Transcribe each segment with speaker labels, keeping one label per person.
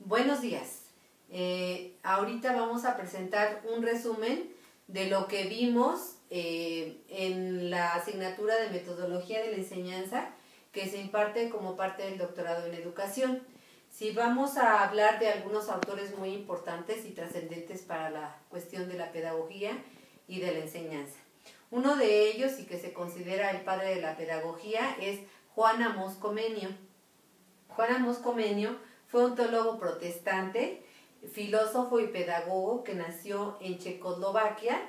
Speaker 1: Buenos días. Ahorita vamos a presentar un resumen de lo que vimos en la asignatura de Metodología de la Enseñanza que se imparte como parte del doctorado en Educación. Sí, vamos a hablar de algunos autores muy importantes y trascendentes para la cuestión de la pedagogía y de la enseñanza. Uno de ellos, y que se considera el padre de la pedagogía, es Juan Amós Comenius. Juan Amós Comenius fue un teólogo protestante, filósofo y pedagogo que nació en Checoslovaquia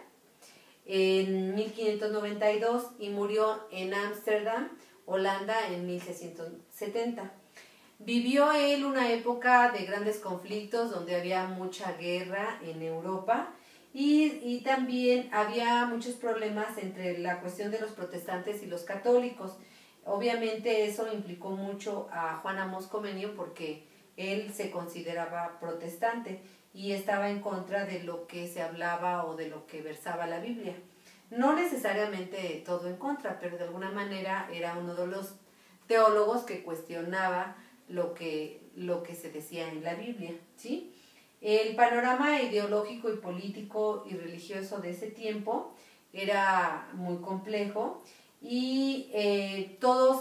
Speaker 1: en 1592 y murió en Ámsterdam, Holanda, en 1670. Vivió él una época de grandes conflictos donde había mucha guerra en Europa y también había muchos problemas entre la cuestión de los protestantes y los católicos. Obviamente eso implicó mucho a Juan Amós Comenius porque él se consideraba protestante y estaba en contra de lo que se hablaba o de lo que versaba la Biblia. No necesariamente todo en contra, pero de alguna manera era uno de los teólogos que cuestionaba lo que se decía en la Biblia, ¿sí? El panorama ideológico y político y religioso de ese tiempo era muy complejo y todo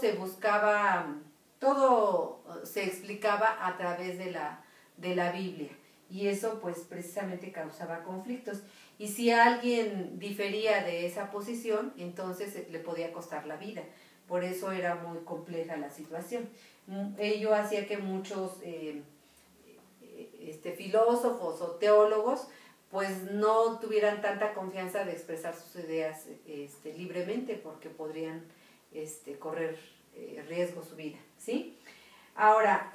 Speaker 1: se explicaba a través de la Biblia, y eso pues precisamente causaba conflictos, y si alguien difería de esa posición, entonces le podía costar la vida. Por eso era muy compleja la situación. Ello hacía que muchos filósofos o teólogos pues no tuvieran tanta confianza de expresar sus ideas libremente, porque podrían correr riesgo su vida, ¿sí? Ahora,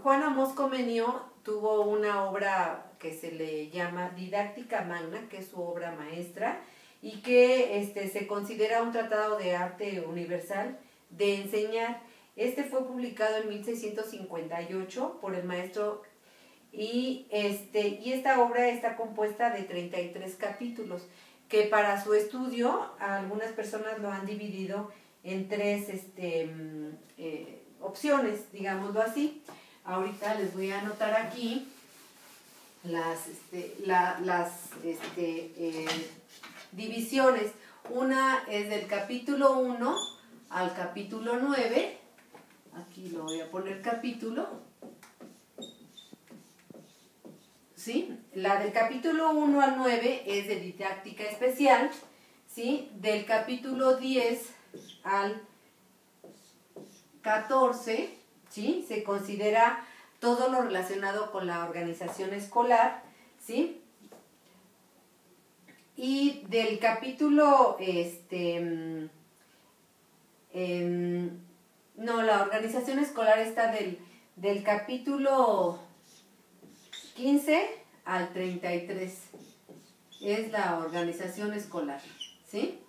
Speaker 1: Juan Amós Comenius tuvo una obra que se le llama Didáctica Magna, que es su obra maestra, y que se considera un tratado de arte universal de enseñar. Fue publicado en 1658 por el maestro y esta obra está compuesta de 33 capítulos, que para su estudio algunas personas lo han dividido en tres opciones, digámoslo así. Ahorita les voy a anotar aquí las divisiones. Una es del capítulo 1 al capítulo 9. Aquí lo voy a poner capítulo. ¿Sí? La del capítulo 1 al 9 es de didáctica especial, ¿sí? Del capítulo 10 al 14, ¿sí? Se considera todo lo relacionado con la organización escolar, ¿sí? Y del capítulo, la organización escolar está del capítulo 15 al 33, es la organización escolar, ¿sí?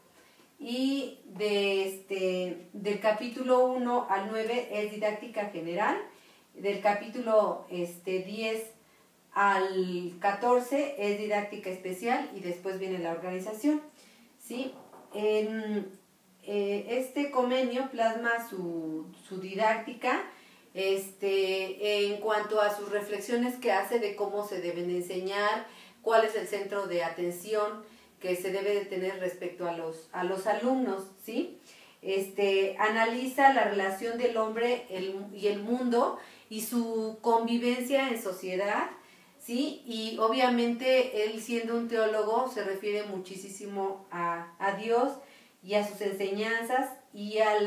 Speaker 1: Y del capítulo 1 al 9 es didáctica general, del capítulo 10 al 14 es didáctica especial, y después viene la organización, ¿sí? Comenius plasma su didáctica en cuanto a sus reflexiones que hace de cómo se deben enseñar, cuál es el centro de atención que se debe de tener respecto a los alumnos, ¿sí? Analiza la relación del hombre y el mundo y su convivencia en sociedad, ¿sí? Y obviamente él, siendo un teólogo, se refiere muchísimo a Dios y a sus enseñanzas y a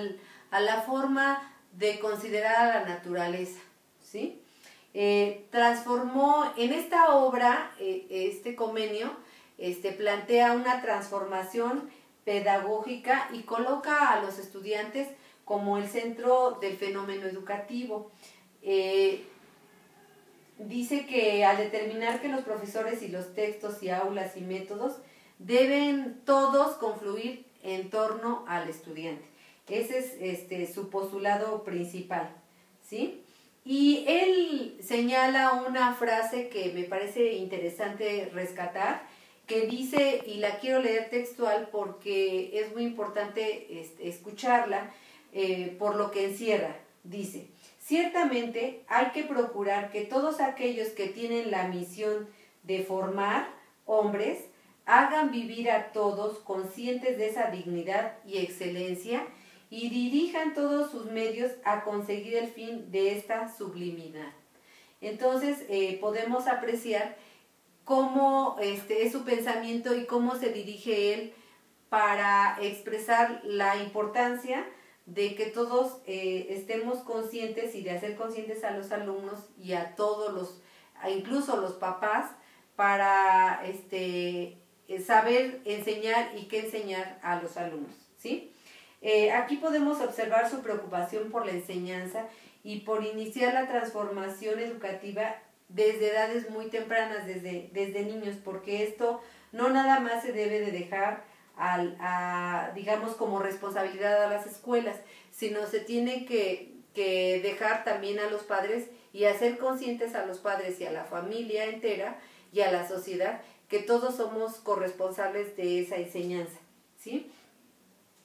Speaker 1: la forma de considerar a la naturaleza, ¿sí? Transformó en esta obra, Comenius plantea una transformación pedagógica y coloca a los estudiantes como el centro del fenómeno educativo. Dice que al determinar que los profesores y los textos y aulas y métodos deben todos confluir en torno al estudiante. Ese es su postulado principal, ¿sí? Y él señala una frase que me parece interesante rescatar, que dice, y la quiero leer textual porque es muy importante escucharla por lo que encierra. Dice: Ciertamente hay que procurar que todos aquellos que tienen la misión de formar hombres hagan vivir a todos conscientes de esa dignidad y excelencia y dirijan todos sus medios a conseguir el fin de esta sublimidad. Entonces podemos apreciar cómo es su pensamiento y cómo se dirige él para expresar la importancia de que todos estemos conscientes y de hacer conscientes a los alumnos y a todos los, incluso los papás, para saber enseñar y qué enseñar a los alumnos, ¿sí? Aquí podemos observar su preocupación por la enseñanza y por iniciar la transformación educativa desde edades muy tempranas, desde niños, porque esto no nada más se debe de dejar digamos, como responsabilidad a las escuelas, sino se tiene que dejar también a los padres y hacer conscientes a los padres y a la familia entera y a la sociedad que todos somos corresponsables de esa enseñanza, ¿sí?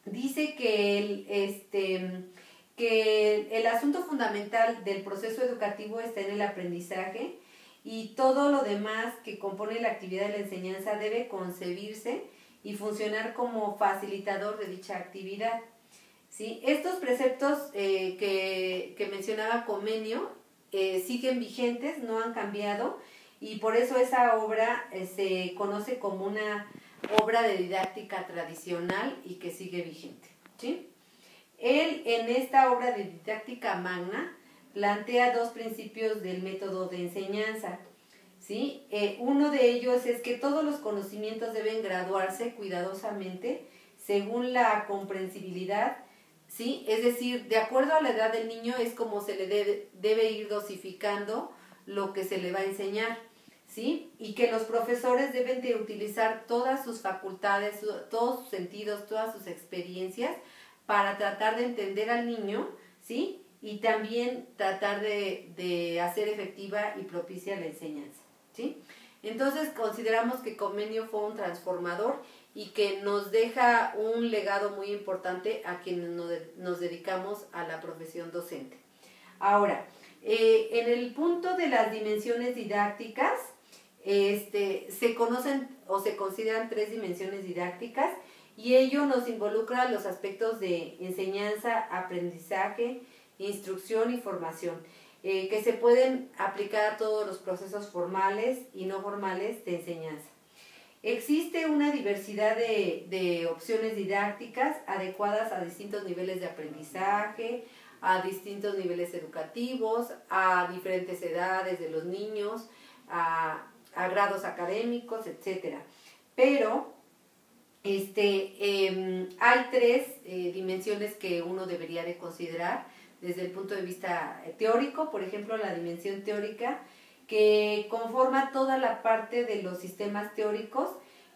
Speaker 1: Dice que el asunto fundamental del proceso educativo está en el aprendizaje y todo lo demás que compone la actividad de la enseñanza debe concebirse y funcionar como facilitador de dicha actividad, ¿sí? Estos preceptos que mencionaba Comenio siguen vigentes, no han cambiado, y por eso esa obra se conoce como una obra de didáctica tradicional y que sigue vigente, ¿sí? Él, en esta obra de didáctica magna, plantea dos principios del método de enseñanza, ¿sí? Uno de ellos es que todos los conocimientos deben graduarse cuidadosamente según la comprensibilidad, ¿sí? Es decir, de acuerdo a la edad del niño es como se le debe ir dosificando lo que se le va a enseñar, ¿sí? Y que los profesores deben de utilizar todas sus facultades, todos sus sentidos, todas sus experiencias para tratar de entender al niño, ¿sí? Y también tratar de hacer efectiva y propicia la enseñanza, ¿sí? Entonces consideramos que Comenio fue un transformador y que nos deja un legado muy importante a quienes nos dedicamos a la profesión docente. Ahora, en el punto de las dimensiones didácticas, se conocen o se consideran 3 dimensiones didácticas y ello nos involucra los aspectos de enseñanza, aprendizaje, instrucción y formación, que se pueden aplicar a todos los procesos formales y no formales de enseñanza. Existe una diversidad de opciones didácticas adecuadas a distintos niveles de aprendizaje, a distintos niveles educativos, a diferentes edades de los niños, a grados académicos, etc. Pero hay 3 dimensiones que uno debería de considerar desde el punto de vista teórico. Por ejemplo, la dimensión teórica, que conforma toda la parte de los sistemas teóricos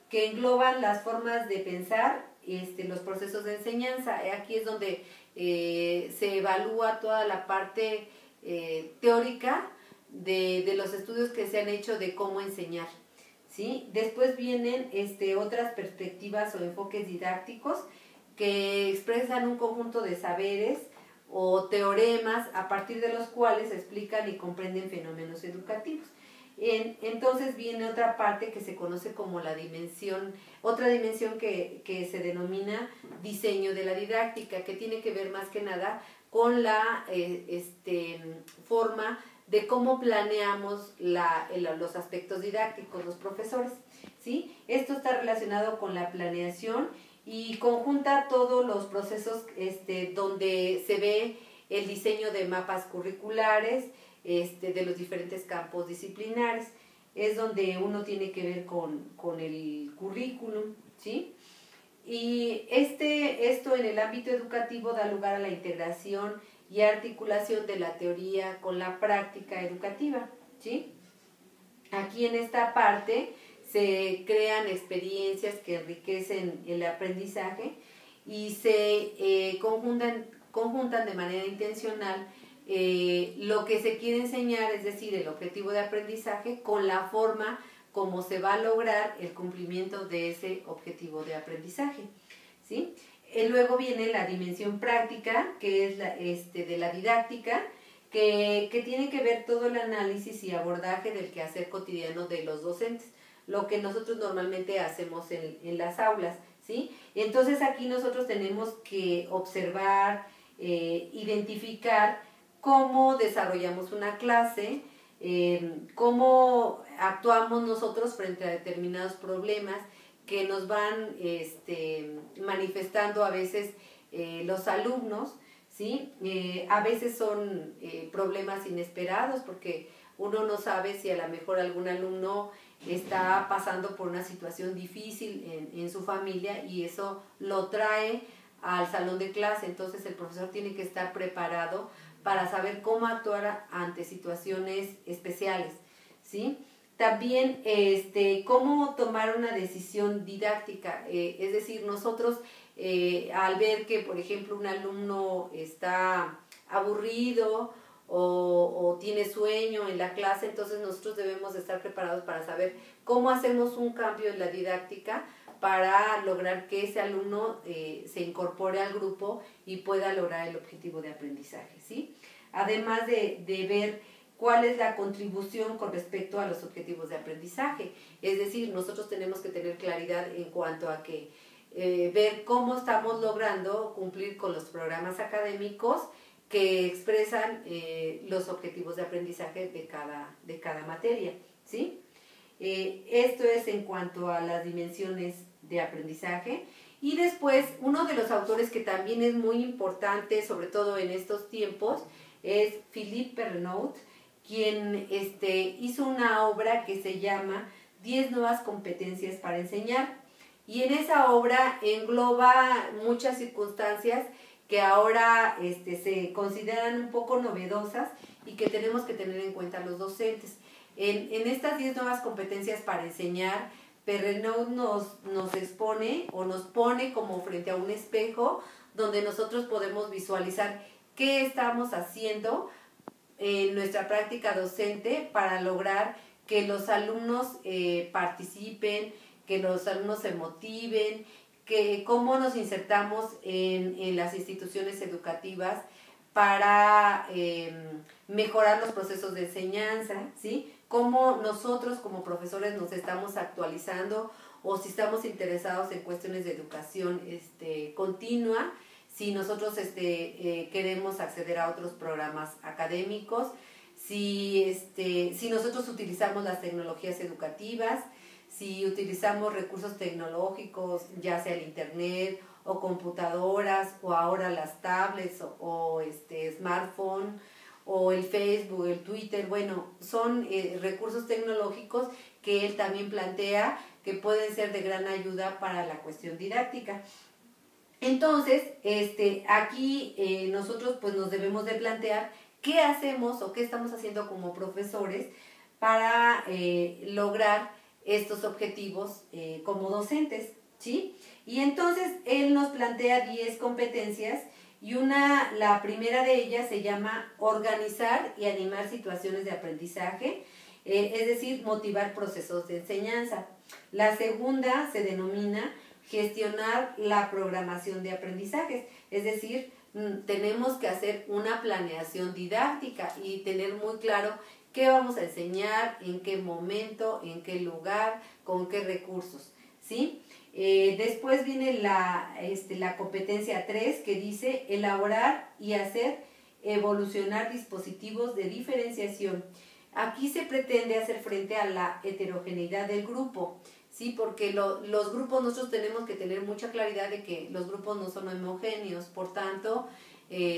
Speaker 1: que engloban las formas de pensar, los procesos de enseñanza. Aquí es donde se evalúa toda la parte teórica de los estudios que se han hecho de cómo enseñar, ¿sí? Después vienen otras perspectivas o enfoques didácticos que expresan un conjunto de saberes o teoremas a partir de los cuales se explican y comprenden fenómenos educativos. Entonces viene otra parte que se conoce como otra dimensión que se denomina diseño de la didáctica, que tiene que ver más que nada con la forma de cómo planeamos los aspectos didácticos, los profesores, ¿sí? Esto está relacionado con la planeación y conjunta todos los procesos donde se ve el diseño de mapas curriculares, de los diferentes campos disciplinares. Es donde uno tiene que ver con el currículum, ¿sí? Y esto en el ámbito educativo da lugar a la integración y articulación de la teoría con la práctica educativa, ¿sí? Aquí en esta parte se crean experiencias que enriquecen el aprendizaje y se conjuntan de manera intencional lo que se quiere enseñar, es decir, el objetivo de aprendizaje, con la forma como se va a lograr el cumplimiento de ese objetivo de aprendizaje, ¿sí? Luego viene la dimensión práctica, que es de la didáctica, que tiene que ver todo el análisis y abordaje del quehacer cotidiano de los docentes, lo que nosotros normalmente hacemos en las aulas, ¿sí? Entonces aquí nosotros tenemos que observar, identificar cómo desarrollamos una clase, cómo actuamos nosotros frente a determinados problemas que nos van manifestando a veces los alumnos, ¿sí? A veces son problemas inesperados porque uno no sabe si a lo mejor algún alumno está pasando por una situación difícil en su familia y eso lo trae al salón de clase. Entonces el profesor tiene que estar preparado para saber cómo actuar ante situaciones especiales, ¿sí? También cómo tomar una decisión didáctica, es decir, nosotros al ver que, por ejemplo, un alumno está aburrido o tiene sueño en la clase, entonces nosotros debemos de estar preparados para saber cómo hacemos un cambio en la didáctica para lograr que ese alumno se incorpore al grupo y pueda lograr el objetivo de aprendizaje, ¿sí? Además de ver cuál es la contribución con respecto a los objetivos de aprendizaje. Es decir, nosotros tenemos que tener claridad en cuanto a que ver cómo estamos logrando cumplir con los programas académicos que expresan los objetivos de aprendizaje de cada materia, ¿sí? Esto es en cuanto a las dimensiones de aprendizaje. Y después, uno de los autores que también es muy importante, sobre todo en estos tiempos, es Philippe Perrenaud, quien hizo una obra que se llama 10 nuevas competencias para enseñar. Y en esa obra engloba muchas circunstancias que ahora se consideran un poco novedosas y que tenemos que tener en cuenta los docentes. En estas 10 nuevas competencias para enseñar, Perrenaud nos expone o nos pone como frente a un espejo donde nosotros podemos visualizar qué estamos haciendo en nuestra práctica docente para lograr que los alumnos participen, que los alumnos se motiven, que cómo nos insertamos en las instituciones educativas para mejorar los procesos de enseñanza, ¿sí? Cómo nosotros como profesores nos estamos actualizando o si estamos interesados en cuestiones de educación continua, si nosotros queremos acceder a otros programas académicos, si nosotros utilizamos las tecnologías educativas, si utilizamos recursos tecnológicos, ya sea el internet o computadoras o ahora las tablets o smartphone o el Facebook, el Twitter, bueno, son recursos tecnológicos que él también plantea que pueden ser de gran ayuda para la cuestión didáctica. Entonces, aquí nosotros pues nos debemos de plantear qué hacemos o qué estamos haciendo como profesores para lograr estos objetivos como docentes, ¿sí? Y entonces él nos plantea 10 competencias y la primera de ellas se llama organizar y animar situaciones de aprendizaje, es decir, motivar procesos de enseñanza. La segunda se denomina gestionar la programación de aprendizajes, es decir, tenemos que hacer una planeación didáctica y tener muy claro qué vamos a enseñar, en qué momento, en qué lugar, con qué recursos, ¿sí? Después viene la competencia 3 que dice elaborar y hacer evolucionar dispositivos de diferenciación. Aquí se pretende hacer frente a la heterogeneidad del grupo, ¿sí? Porque los grupos, nosotros tenemos que tener mucha claridad de que los grupos no son homogéneos, por tanto,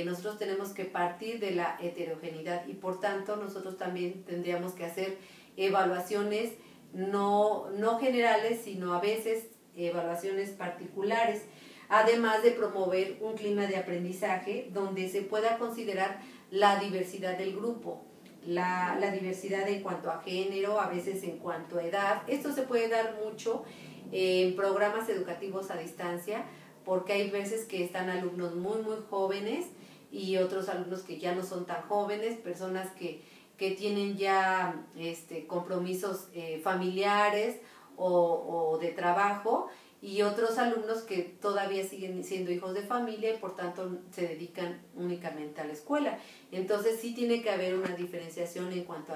Speaker 1: nosotros tenemos que partir de la heterogeneidad y por tanto nosotros también tendríamos que hacer evaluaciones no generales, sino a veces evaluaciones particulares, además de promover un clima de aprendizaje donde se pueda considerar la diversidad del grupo, la diversidad en cuanto a género, a veces en cuanto a edad. Esto se puede dar mucho en programas educativos a distancia, porque hay veces que están alumnos muy muy jóvenes y otros alumnos que ya no son tan jóvenes, personas que tienen ya compromisos familiares o de trabajo, y otros alumnos que todavía siguen siendo hijos de familia y por tanto se dedican únicamente a la escuela. Entonces sí tiene que haber una diferenciación en cuanto